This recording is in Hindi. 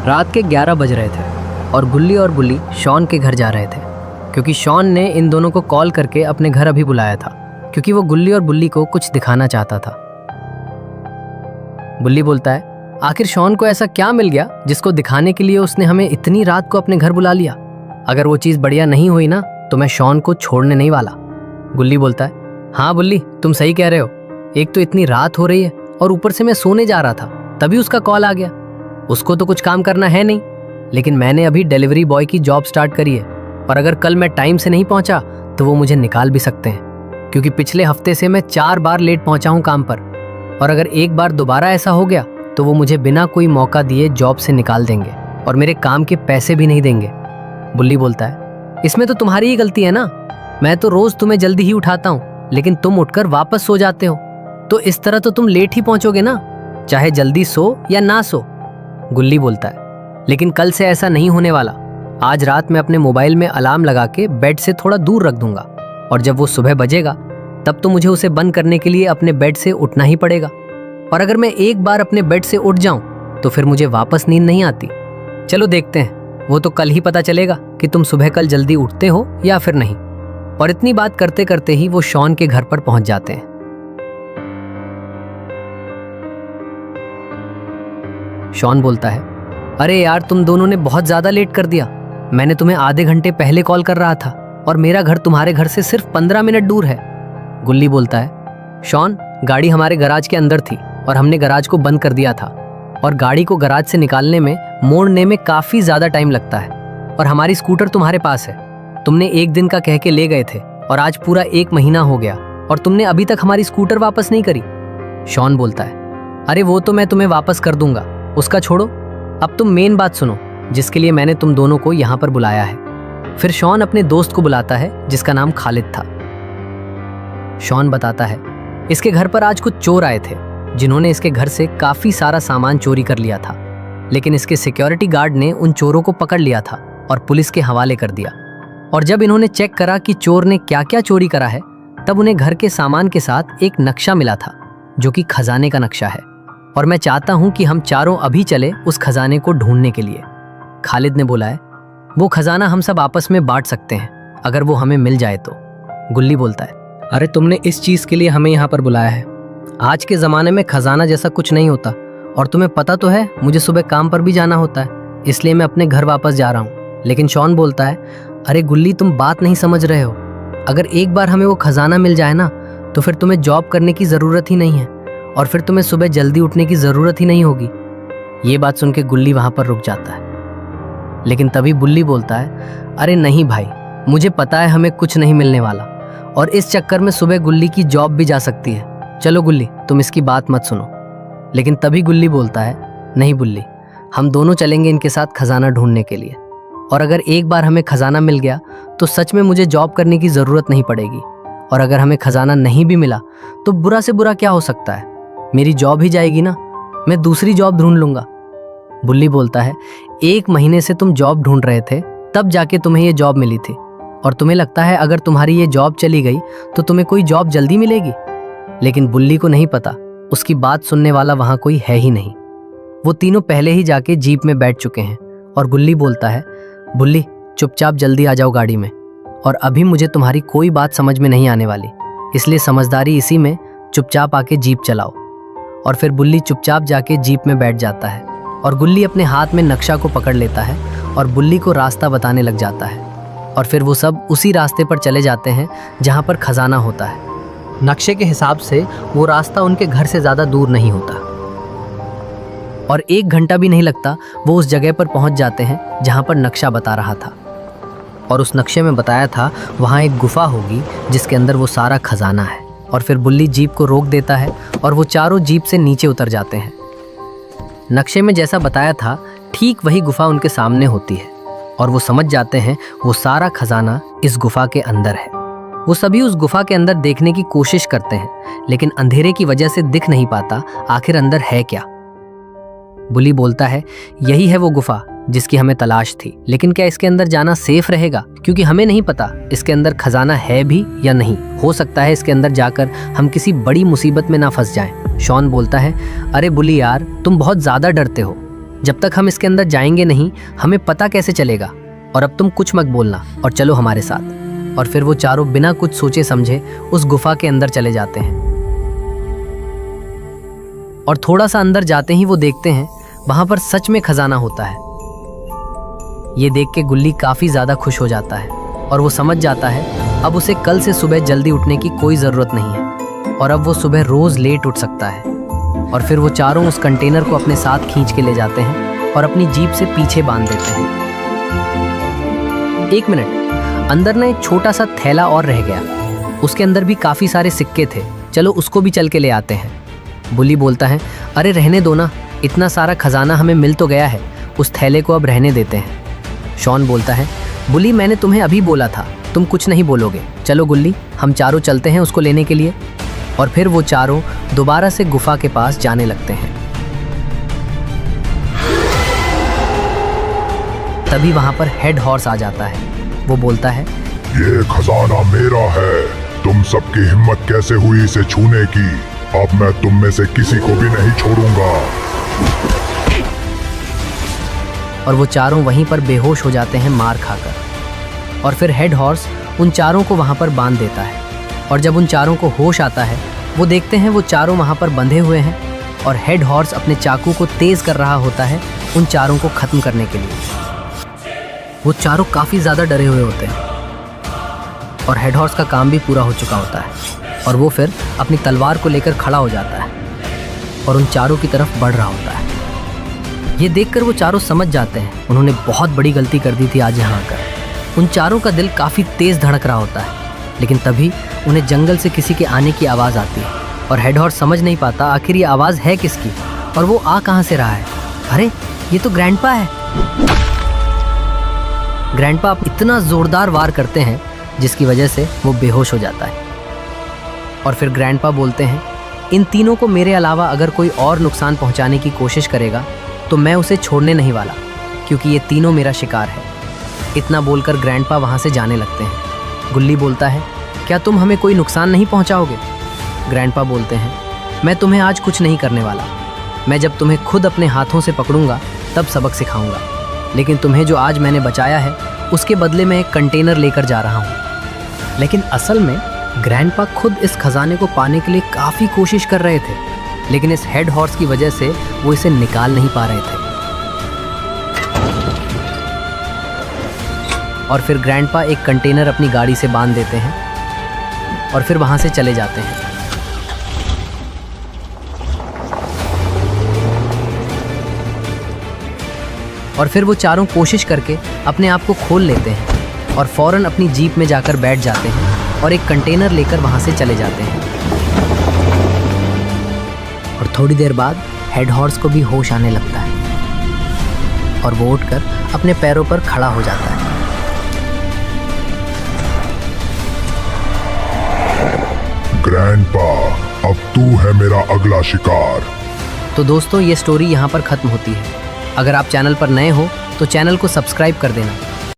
रात के 11 बज रहे थे और गुल्ली और बुल्ली शॉन के घर जा रहे थे, क्योंकि शॉन ने इन दोनों को कॉल करके अपने घर अभी बुलाया था, क्योंकि वो गुल्ली और बुल्ली को कुछ दिखाना चाहता था। बुल्ली बोलता है, आखिर शॉन को ऐसा क्या मिल गया जिसको दिखाने के लिए उसने हमें इतनी रात को अपने घर बुला लिया। अगर वो चीज़ बढ़िया नहीं हुई ना तो मैं शॉन को छोड़ने नहीं वाला। गुल्ली बोलता है, हाँ बुल्ली, तुम सही कह रहे हो। एक तो इतनी रात हो रही है और ऊपर से मैं सोने जा रहा था, तभी उसका कॉल आ गया। उसको तो कुछ काम करना है नहीं, लेकिन मैंने अभी डिलीवरी बॉय की जॉब स्टार्ट करी है और अगर कल मैं टाइम से नहीं पहुंचा तो वो मुझे निकाल भी सकते हैं, क्योंकि पिछले हफ्ते से मैं 4 बार लेट पहुंचा हूं काम पर। और अगर एक बार दोबारा ऐसा हो गया तो वो मुझे बिना कोई मौका दिए जॉब से निकाल देंगे और मेरे काम के पैसे भी नहीं देंगे। बुल्ली बोलता है, इसमें तो तुम्हारी ही गलती है ना। मैं तो रोज तुम्हें जल्दी ही उठाता हूँ, लेकिन तुम उठकर वापस सो जाते हो, तो इस तरह तो तुम लेट ही पहुंचोगे ना, चाहे जल्दी सो या ना सो। गुल्ली बोलता है, लेकिन कल से ऐसा नहीं होने वाला। आज रात मैं अपने मोबाइल में अलार्म लगा के बेड से थोड़ा दूर रख दूंगा और जब वो सुबह बजेगा तब तो मुझे उसे बंद करने के लिए अपने बेड से उठना ही पड़ेगा। और अगर मैं एक बार अपने बेड से उठ जाऊं तो फिर मुझे वापस नींद नहीं आती। चलो देखते हैं, वो तो कल ही पता चलेगा कि तुम सुबह कल जल्दी उठते हो या फिर नहीं। और इतनी बात करते करते ही वो शॉन के घर पर पहुंच जाते हैं। शॉन बोलता है, अरे यार, तुम दोनों ने बहुत ज्यादा लेट कर दिया। मैंने तुम्हें आधे घंटे पहले कॉल कर रहा था और मेरा घर तुम्हारे घर से सिर्फ 15 मिनट दूर है। गुल्ली बोलता है, शॉन, गाड़ी हमारे गराज के अंदर थी और हमने गराज को बंद कर दिया था और गाड़ी को गराज से निकालने में, मोड़ने में काफी ज्यादा टाइम लगता है और हमारी स्कूटर तुम्हारे पास है। तुमने एक दिन का कह के ले गए थे और आज पूरा 1 महीना हो गया और तुमने अभी तक हमारी स्कूटर वापस नहीं करी। शॉन बोलता है, अरे वो तो मैं तुम्हें वापस कर दूंगा, उसका छोड़ो। अब तुम मेन बात सुनो, जिसके लिए मैंने तुम दोनों को यहाँ पर बुलाया है। फिर शॉन अपने दोस्त को बुलाता है जिसका नाम खालिद था। शॉन बताता है, इसके घर पर आज कुछ चोर आए थे जिन्होंने इसके घर से काफी सारा सामान चोरी कर लिया था, लेकिन इसके सिक्योरिटी गार्ड ने उन चोरों को पकड़ लिया था और पुलिस के हवाले कर दिया। और जब इन्होंने चेक करा कि चोर ने क्या क्या चोरी करा है, तब उन्हें घर के सामान के साथ एक नक्शा मिला था जो कि खजाने का नक्शा है। और मैं चाहता हूं कि हम चारों अभी चले उस खजाने को ढूंढने के लिए। खालिद ने बोला है, वो खजाना हम सब आपस में बांट सकते हैं अगर वो हमें मिल जाए तो। गुल्ली बोलता है, अरे तुमने इस चीज के लिए हमें यहाँ पर बुलाया है। आज के जमाने में खजाना जैसा कुछ नहीं होता और तुम्हें पता तो है मुझे सुबह काम पर भी जाना होता है, इसलिए मैं अपने घर वापस जा रहा हूँ। लेकिन शॉन बोलता है, अरे गुल्ली, तुम बात नहीं समझ रहे हो। अगर एक बार हमें वो खजाना मिल जाए ना तो फिर तुम्हें जॉब करने की जरूरत ही नहीं है और फिर तुम्हें सुबह जल्दी उठने की जरूरत ही नहीं होगी। ये बात सुन के गुल्ली वहां पर रुक जाता है, लेकिन तभी बुल्ली बोलता है, अरे नहीं भाई, मुझे पता है हमें कुछ नहीं मिलने वाला और इस चक्कर में सुबह गुल्ली की जॉब भी जा सकती है। चलो गुल्ली, तुम इसकी बात मत सुनो। लेकिन तभी गुल्ली बोलता है, नहीं बुल्ली, हम दोनों चलेंगे इनके साथ खजाना ढूंढने के लिए और अगर एक बार हमें खजाना मिल गया तो सच में मुझे जॉब करने की जरूरत नहीं पड़ेगी। और अगर हमें खजाना नहीं भी मिला तो बुरा से बुरा क्या हो सकता है, मेरी जॉब ही जाएगी ना, मैं दूसरी जॉब ढूंढ लूंगा। बुल्ली बोलता है, 1 महीने से तुम जॉब ढूंढ रहे थे, तब जाके तुम्हें ये जॉब मिली थी और तुम्हें लगता है अगर तुम्हारी ये जॉब चली गई तो तुम्हें कोई जॉब जल्दी मिलेगी। लेकिन बुल्ली को नहीं पता, उसकी बात सुनने वाला वहां कोई है ही नहीं। वो तीनों पहले ही जाके जीप में बैठ चुके हैं और गुल्ली बोलता है, बुल्ली, चुपचाप जल्दी आ जाओ गाड़ी में, और अभी मुझे तुम्हारी कोई बात समझ में नहीं आने वाली, इसलिए समझदारी इसी में, चुपचाप आके जीप चलाओ। और फिर बुल्ली चुपचाप जाके जीप में बैठ जाता है और गुल्ली अपने हाथ में नक्शा को पकड़ लेता है और बुल्ली को रास्ता बताने लग जाता है। और फिर वो सब उसी रास्ते पर चले जाते हैं जहाँ पर खजाना होता है। नक्शे के हिसाब से वो रास्ता उनके घर से ज़्यादा दूर नहीं होता और 1 घंटा भी नहीं लगता वो उस जगह पर पहुँच जाते हैं जहाँ पर नक्शा बता रहा था। और उस नक्शे में बताया था वहाँ एक गुफा होगी जिसके अंदर वो सारा खजाना है। और फिर बुल्ली जीप को रोक देता है और वो चारों जीप से नीचे उतर जाते हैं। नक्शे में जैसा बताया था ठीक वही गुफा उनके सामने होती है और वो समझ जाते हैं वो सारा खजाना इस गुफा के अंदर है। वो सभी उस गुफा के अंदर देखने की कोशिश करते हैं, लेकिन अंधेरे की वजह से दिख नहीं पाता आखिर अंदर है क्या। बुल्ली बोलता है, यही है वो गुफा जिसकी हमें तलाश थी, लेकिन क्या इसके अंदर जाना सेफ रहेगा, क्योंकि हमें नहीं पता इसके अंदर खजाना है भी या नहीं। हो सकता है इसके अंदर जाकर हम किसी बड़ी मुसीबत में ना फंस जाएं। शॉन बोलता है, अरे बुल्ली यार, तुम बहुत ज़्यादा डरते हो। जब तक हम इसके अंदर जाएंगे नहीं हमें पता कैसे चलेगा, और अब तुम कुछ मत बोलना और चलो हमारे साथ। और फिर वो चारों बिना कुछ सोचे समझे उस गुफा के अंदर चले जाते हैं। और थोड़ा सा अंदर जाते ही वो देखते हैं वहां पर सच में खजाना होता है। ये देख के गुल्ली काफी ज्यादा खुश हो जाता है और वो समझ जाता है अब उसे कल से सुबह जल्दी उठने की कोई जरूरत नहीं है और अब वो सुबह रोज लेट उठ सकता है। और फिर वो चारों उस कंटेनर को अपने साथ खींच के ले जाते हैं और अपनी जीप से पीछे बांध देते हैं। 1 मिनट, अंदर ना एक छोटा सा थैला और रह गया। उसके अंदर भी काफी सारे सिक्के थे, चलो उसको भी चल के ले आते हैं। बुल्ली बोलता है, अरे रहने दो ना, इतना सारा खजाना हमें मिल तो गया है, उस थैले को अब रहने देते हैं। शॉन बोलता है, बुल्ली मैंने तुम्हें अभी बोला था, तुम कुछ नहीं बोलोगे। चलो गुल्ली, हम चारों चलते हैं उसको लेने के लिए। और फिर वो चारों दोबारा से गुफा के पास जाने लगते हैं। तभी वहां पर हेड हॉर्स आ जाता है। वो बोलता है, ये खजाना मेरा है, तुम सबकी हिम्मत कैसे हुई इसे छूने की? अब मैं तुम में से किसी को भी नहीं छोड़ूंगा। और वो चारों वहीं पर बेहोश हो जाते हैं मार खाकर। और फिर हेड हॉर्स उन चारों को वहां पर बांध देता है। और जब उन चारों को होश आता है वो देखते हैं वो चारों वहां पर बंधे हुए हैं और हेड हॉर्स अपने चाकू को तेज कर रहा होता है उन चारों को खत्म करने के लिए। वो चारों काफी ज्यादा डरे हुए होते हैं और हेड हॉर्स का काम भी पूरा हो चुका होता है और वो फिर अपनी तलवार को लेकर खड़ा हो जाता है और उन चारों की तरफ बढ़ रहा होता है। ये देखकर वो चारों समझ जाते हैं उन्होंने बहुत बड़ी गलती कर दी थी आज यहाँ आकर। उन चारों का दिल काफी तेज धड़क रहा होता है, लेकिन तभी उन्हें जंगल से किसी के आने की आवाज़ आती है और हेड हॉर्स समझ नहीं पाता आखिर ये आवाज़ है किसकी और वो आ कहाँ से रहा है। अरे ये तो ग्रैंडपा है। ग्रैंडपा इतना जोरदार वार करते हैं जिसकी वजह से वो बेहोश हो जाता है। और फिर ग्रैंडपा बोलते हैं, इन तीनों को मेरे अलावा अगर कोई और नुकसान पहुंचाने की कोशिश करेगा तो मैं उसे छोड़ने नहीं वाला, क्योंकि ये तीनों मेरा शिकार है। इतना बोलकर ग्रैंडपा वहाँ से जाने लगते हैं। गुल्ली बोलता है, क्या तुम हमें कोई नुकसान नहीं पहुंचाओगे? ग्रैंडपा बोलते हैं, मैं तुम्हें आज कुछ नहीं करने वाला। मैं जब तुम्हें खुद अपने हाथों से पकड़ूंगा तब सबक सिखाऊंगा, लेकिन तुम्हें जो आज मैंने बचाया है उसके बदले में एक कंटेनर लेकर जा रहा हूँ। लेकिन असल में ग्रैंडपा खुद इस खजाने को पाने के लिए काफ़ी कोशिश कर रहे थे, लेकिन इस हेड हॉर्स की वजह से वो इसे निकाल नहीं पा रहे थे। और फिर ग्रैंडपा एक कंटेनर अपनी गाड़ी से बांध देते हैं और फिर वहां से चले जाते हैं। और फिर वो चारों कोशिश करके अपने आप को खोल लेते हैं और फौरन अपनी जीप में जाकर बैठ जाते हैं और एक कंटेनर लेकर वहां से चले जाते हैं। और थोड़ी देर बाद हेड हॉर्स को भी होश आने लगता है और वो उठकर अपने पैरों पर खड़ा हो जाता है। ग्रैंडपा, अब तू है मेरा अगला शिकार। तो दोस्तों ये स्टोरी यहाँ पर खत्म होती है। अगर आप चैनल पर नए हो तो चैनल को सब्सक्राइब कर देना